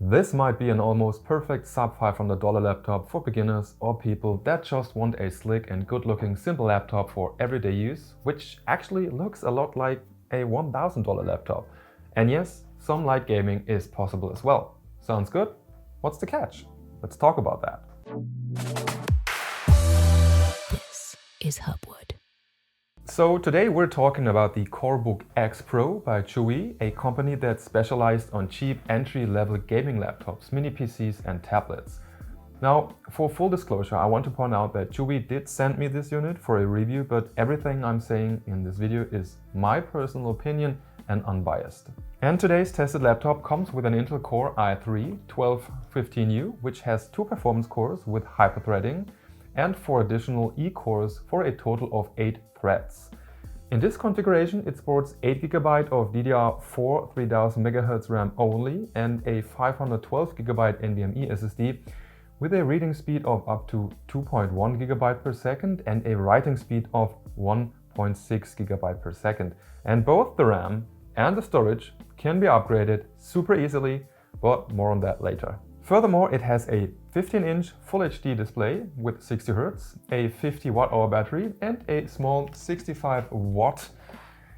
This might be an almost perfect sub $500 laptop for beginners or people that just want a slick and good looking simple laptop for everyday use, which actually looks a lot like a $1,000 laptop. And yes, some light gaming is possible as well. Sounds good? What's the catch? Let's talk about that. This is Hubwood. So today we're talking about the CoreBook XPro by Chuwi, a company that specialized on cheap entry-level gaming laptops, mini PCs and tablets. Now, for full disclosure, I want to point out that Chuwi did send me this unit for a review, but everything I'm saying in this video is my personal opinion and unbiased. And today's tested laptop comes with an Intel Core i3-1215U, which has 2 performance cores with hyperthreading and 4 additional E-cores for a total of 8 threads. In this configuration, it sports 8GB of DDR4 3000 Mhz RAM only and a 512GB NVMe SSD with a reading speed of up to 2.1 GB per second and a writing speed of 1.6 GB per second. And both the RAM and the storage can be upgraded super easily, but more on that later. Furthermore, it has a 15-inch Full HD display with 60 Hz, a 50 Wh battery and a small 65 Watt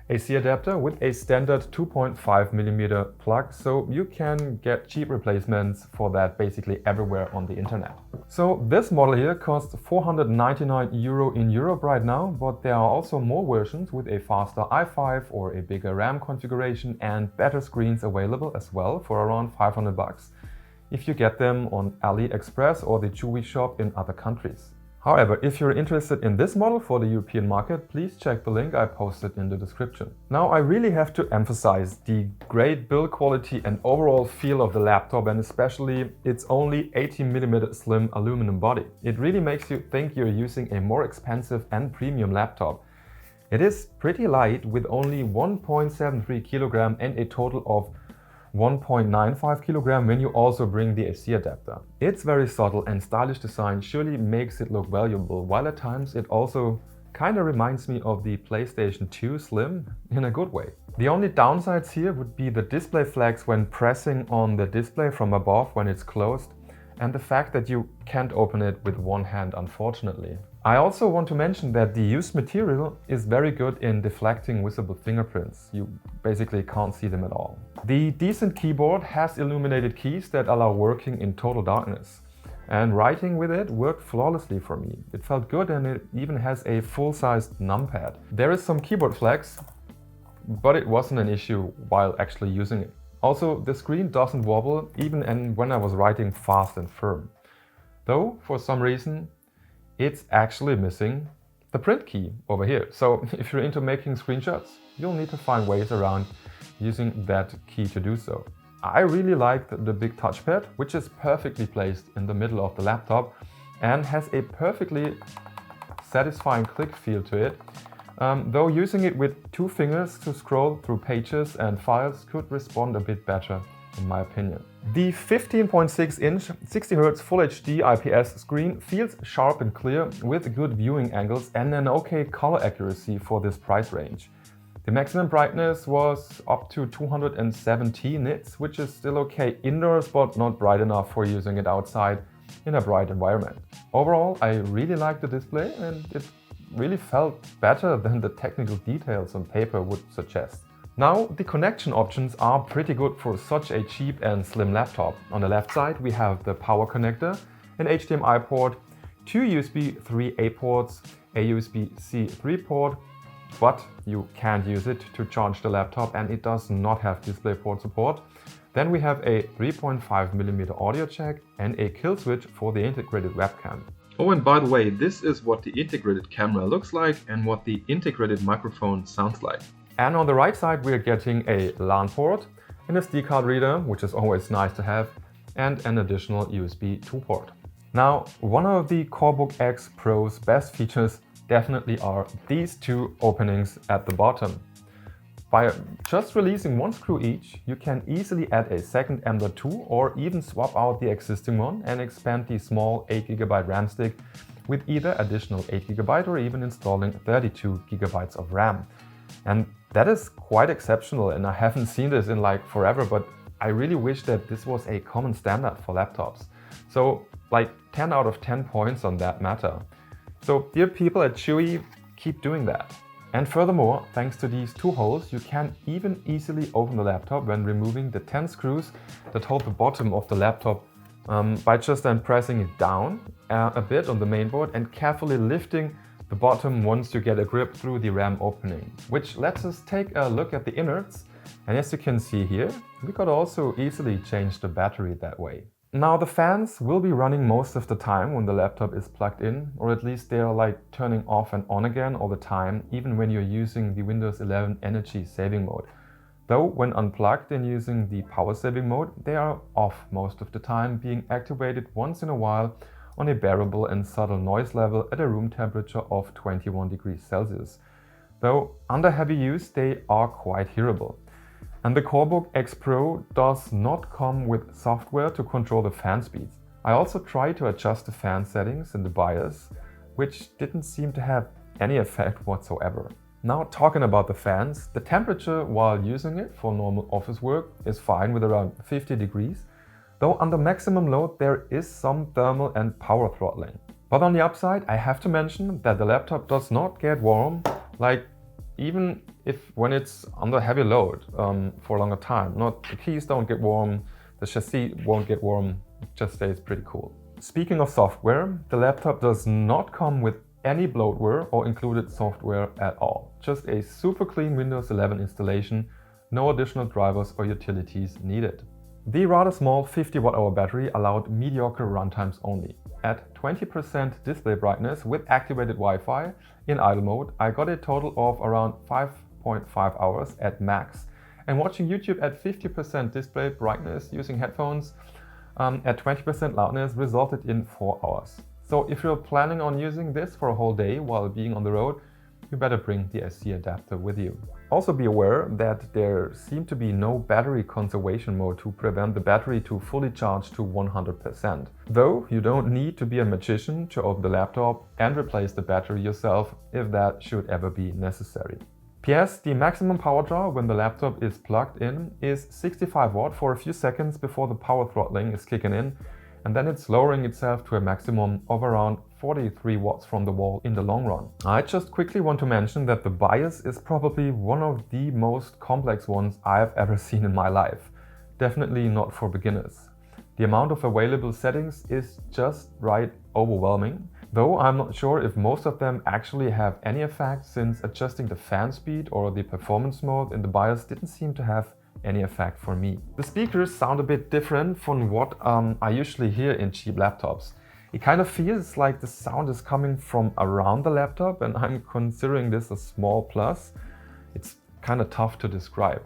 AC adapter with a standard 2.5mm plug, so you can get cheap replacements for that basically everywhere on the internet. So this model here costs €499 in Europe right now, but there are also more versions with a faster i5 or a bigger RAM configuration and better screens available as well for around $500 if you get them on AliExpress or the Chuwi shop in other countries. However, if you're interested in this model for the European market, please check the link I posted in the description. Now, I really have to emphasize the great build quality and overall feel of the laptop, and especially its only 18mm slim aluminum body. It really makes you think you're using a more expensive and premium laptop. It is pretty light with only 1.73 kg and a total of 1.95 kg when you also bring the AC adapter. Its very subtle and stylish design surely makes it look valuable, while at times it also kinda reminds me of the PlayStation 2 Slim in a good way. The only downsides here would be the display flags when pressing on the display from above when it's closed, and the fact that you can't open it with one hand, unfortunately. I also want to mention that the used material is very good in deflecting visible fingerprints. You basically can't see them at all. The decent keyboard has illuminated keys that allow working in total darkness. And writing with it worked flawlessly for me. It felt good, and it even has a full-sized numpad. There is some keyboard flex, but it wasn't an issue while actually using it. Also, the screen doesn't wobble even when I was writing fast and firm. Though, for some reason, it's actually missing the print key over here. So if you're into making screenshots, you'll need to find ways around using that key to do so. I really liked the big touchpad, which is perfectly placed in the middle of the laptop and has a perfectly satisfying click feel to it. Though using it with 2 fingers to scroll through pages and files could respond a bit better, in my opinion. The 15.6-inch 60Hz Full HD IPS screen feels sharp and clear with good viewing angles and an okay color accuracy for this price range. The maximum brightness was up to 270 nits, which is still okay indoors, but not bright enough for using it outside in a bright environment. Overall, I really liked the display, and it really felt better than the technical details on paper would suggest. Now, the connection options are pretty good for such a cheap and slim laptop. On the left side, we have the power connector, an HDMI port, 2 USB 3A ports, a USB-C 3 port, but you can't use it to charge the laptop, and it does not have DisplayPort support. Then we have a 3.5mm audio jack and a kill switch for the integrated webcam. Oh, and by the way, this is what the integrated camera looks like and what the integrated microphone sounds like. And on the right side, we're getting a LAN port, an SD card reader, which is always nice to have, and an additional USB 2 port. Now, one of the CoreBook XPro's best features definitely are these 2 openings at the bottom. By just releasing 1 screw each, you can easily add a second M.2 or even swap out the existing one and expand the small 8GB RAM stick with either additional 8GB or even installing 32GB of RAM. And that is quite exceptional, and I haven't seen this in like forever, but I really wish that this was a common standard for laptops. So like 10 out of 10 points on that matter. So dear people at Chuwi, keep doing that. And furthermore, thanks to these two holes, you can even easily open the laptop when removing the 10 screws that hold the bottom of the laptop by just then pressing it down a bit on the mainboard and carefully lifting the bottom once you get a grip through the RAM opening, which lets us take a look at the innards. And as you can see here, we could also easily change the battery that way. Now the fans will be running most of the time when the laptop is plugged in, or at least they are like turning off and on again all the time, even when you're using the Windows 11 energy saving mode. Though when unplugged and using the power saving mode, they are off most of the time, being activated once in a while on a bearable and subtle noise level at a room temperature of 21 degrees Celsius. Though under heavy use, they are quite hearable. And the CoreBook XPro does not come with software to control the fan speeds. I also tried to adjust the fan settings in the BIOS, which didn't seem to have any effect whatsoever. Now talking about the fans, the temperature while using it for normal office work is fine with around 50 degrees, though under maximum load there is some thermal and power throttling. But on the upside, I have to mention that the laptop does not get warm, like even if when it's under heavy load for a longer time. Not the keys don't get warm, the chassis won't get warm, it just stays pretty cool. Speaking of software, the laptop does not come with any bloatware or included software at all. Just a super clean Windows 11 installation, no additional drivers or utilities needed. The rather small 50 Wh battery allowed mediocre runtimes only. At 20% display brightness with activated Wi-Fi in idle mode, I got a total of around 5.5 hours at max. And watching YouTube at 50% display brightness using headphones at 20% loudness resulted in 4 hours. So if you're planning on using this for a whole day while being on the road, you better bring the SC adapter with you. Also be aware that there seemed to be no battery conservation mode to prevent the battery to fully charge to 100%. Though you don't need to be a magician to open the laptop and replace the battery yourself if that should ever be necessary. PS, the maximum power draw when the laptop is plugged in is 65 watt for a few seconds before the power throttling is kicking in, and then it's lowering itself to a maximum of around 43 watts from the wall in the long run. I just quickly want to mention that the BIOS is probably one of the most complex ones I've ever seen in my life. Definitely not for beginners. The amount of available settings is just right overwhelming, though I'm not sure if most of them actually have any effect, since adjusting the fan speed or the performance mode in the BIOS didn't seem to have any effect for me. The speakers sound a bit different from what I usually hear in cheap laptops. It kind of feels like the sound is coming from around the laptop, and I'm considering this a small plus. It's kind of tough to describe.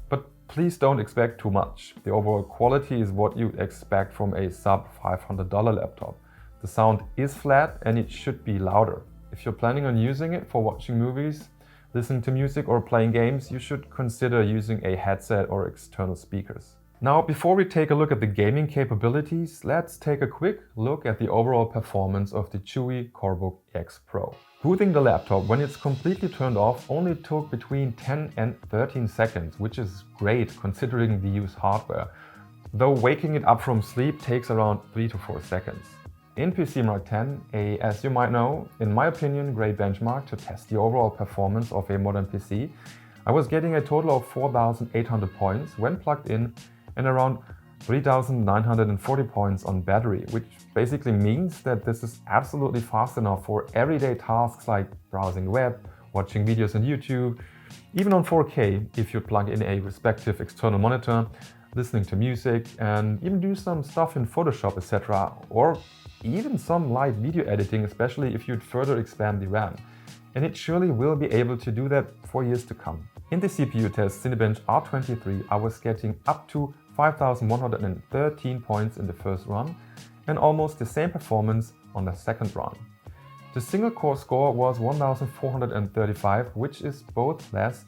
But please don't expect too much. The overall quality is what you'd expect from a sub $500 laptop. The sound is flat and it should be louder. If you're planning on using it for watching movies, listening to music or playing games, you should consider using a headset or external speakers. Now, before we take a look at the gaming capabilities, let's take a quick look at the overall performance of the Chuwi CoreBook XPro. Booting the laptop when it's completely turned off only took between 10 and 13 seconds, which is great considering the used hardware, though waking it up from sleep takes around 3 to 4 seconds. In PC Mark 10, as you might know, in my opinion, great benchmark to test the overall performance of a modern PC, I was getting a total of 4,800 points when plugged in and around 3,940 points on battery, which basically means that this is absolutely fast enough for everyday tasks like browsing the web, watching videos on YouTube, even on 4K if you plug in a respective external monitor, listening to music, and even do some stuff in Photoshop, etc. Or even some light video editing, especially if you'd further expand the RAM. And it surely will be able to do that for years to come. In the CPU test Cinebench R23, I was getting up to 5,113 points in the first run and almost the same performance on the second run. The single core score was 1,435, which is both less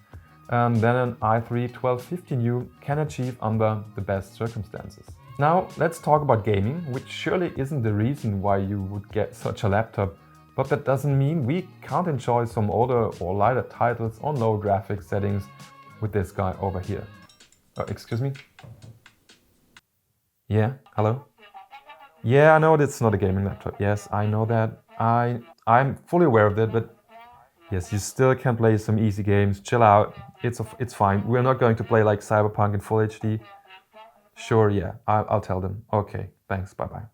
than an i3 1250U can achieve under the best circumstances. Now let's talk about gaming, which surely isn't the reason why you would get such a laptop, but that doesn't mean we can't enjoy some older or lighter titles on low graphics settings with this guy over here. Excuse me? Yeah, hello? Yeah, I know it's not a gaming laptop. Yes, I know that. I'm fully aware of that, but yes, you still can play some easy games. Chill out. It's fine. We're not going to play like Cyberpunk in full HD. Sure, yeah, I'll tell them. Okay, thanks, bye-bye.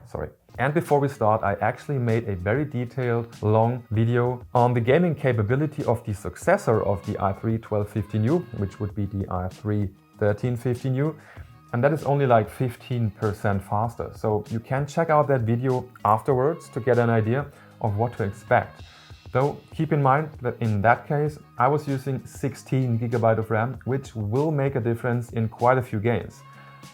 Sorry. And before we start, I actually made a very detailed, long video on the gaming capability of the successor of the i3 1250U, which would be the i3 1350U. And that is only like 15% faster. So you can check out that video afterwards to get an idea of what to expect. Though keep in mind that in that case, I was using 16 GB of RAM, which will make a difference in quite a few games.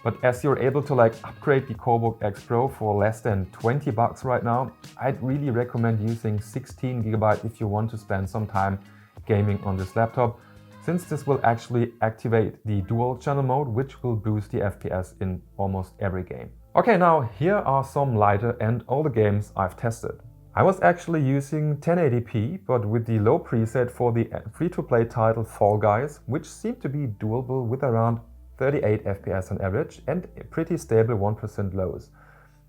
But as you're able to upgrade the CoreBook XPro for less than $20 right now, I'd really recommend using 16 GB if you want to spend some time gaming on this laptop, since this will actually activate the dual channel mode, which will boost the FPS in almost every game. Okay, now here are some lighter and older games I've tested. I was actually using 1080p, but with the low preset for the free-to-play title Fall Guys, which seemed to be doable with around 38 FPS on average and pretty stable 1% lows.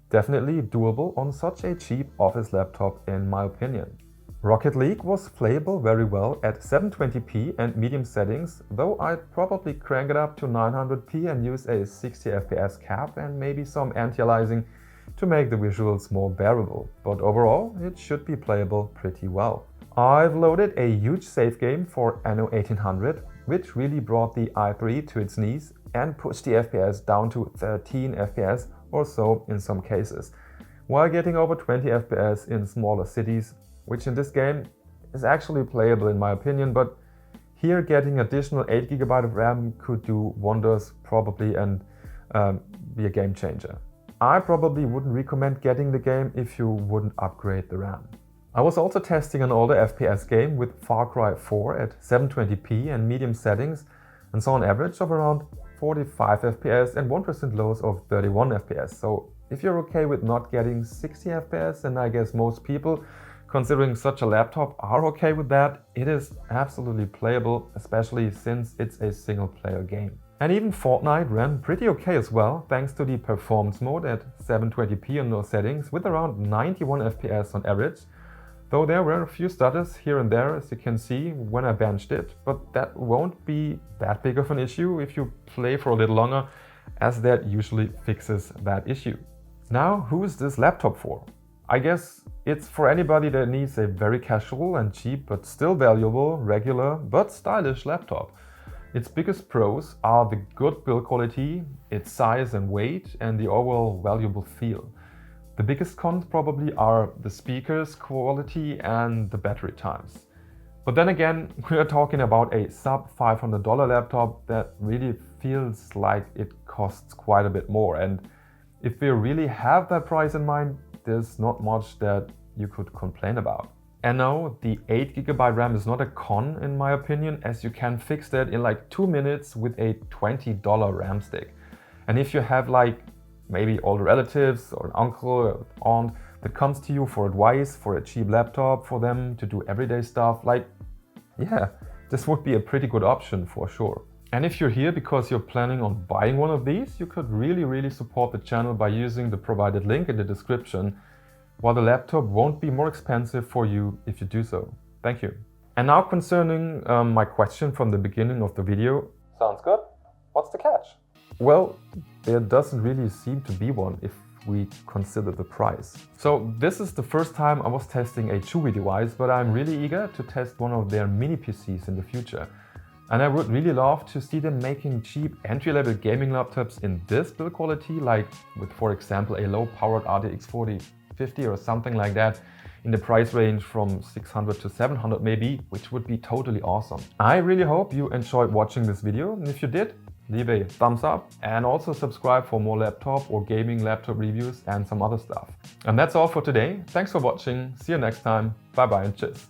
Definitely doable on such a cheap office laptop in my opinion. Rocket League was playable very well at 720p and medium settings, though I'd probably crank it up to 900p and use a 60 FPS cap and maybe some anti-aliasing to make the visuals more bearable, but overall it should be playable pretty well. I've loaded a huge save game for Anno 1800, which really brought the i3 to its knees and pushed the FPS down to 13 FPS or so in some cases, while getting over 20 FPS in smaller cities, which in this game is actually playable in my opinion, but here getting additional 8 GB of RAM could do wonders probably and be a game changer. I probably wouldn't recommend getting the game if you wouldn't upgrade the RAM. I was also testing an older FPS game with Far Cry 4 at 720p and medium settings and saw an average of around 45 FPS and 1% lows of 31 FPS. So if you're okay with not getting 60 FPS, and I guess most people, considering such a laptop, are okay with that, it is absolutely playable, especially since it's a single player game. And even Fortnite ran pretty okay as well, thanks to the performance mode at 720p on those settings with around 91 FPS on average. Though there were a few stutters here and there, as you can see when I benched it, but that won't be that big of an issue if you play for a little longer, as that usually fixes that issue. Now, who is this laptop for? I guess it's for anybody that needs a very casual and cheap but still valuable, regular but stylish laptop. Its biggest pros are the good build quality, its size and weight, and the overall valuable feel. The biggest cons probably are the speakers quality and the battery times. But then again, we are talking about a sub $500 laptop that really feels like it costs quite a bit more. And if we really have that price in mind, there's not much that you could complain about. And no, the 8 GB RAM is not a con in my opinion, as you can fix that in like 2 minutes with a $20 RAM stick. And if you have maybe older relatives or an uncle or aunt that comes to you for advice for a cheap laptop for them to do everyday stuff, yeah, this would be a pretty good option for sure. And if you're here because you're planning on buying one of these, you could really support the channel by using the provided link in the description, while the laptop won't be more expensive for you if you do so. Thank you. And now concerning my question from the beginning of the video. Sounds good. What's the catch? Well, there doesn't really seem to be one if we consider the price. So this is the first time I was testing a Chuwi device, but I'm really eager to test one of their mini PCs in the future. And I would really love to see them making cheap entry-level gaming laptops in this build quality, like with, for example, a low-powered RTX 4050 or something like that, in the price range from 600 to 700 maybe, which would be totally awesome. I really hope you enjoyed watching this video, and if you did, leave a thumbs up and also subscribe for more laptop or gaming laptop reviews and some other stuff. And that's all for today. Thanks for watching. See you next time. Bye bye and cheers.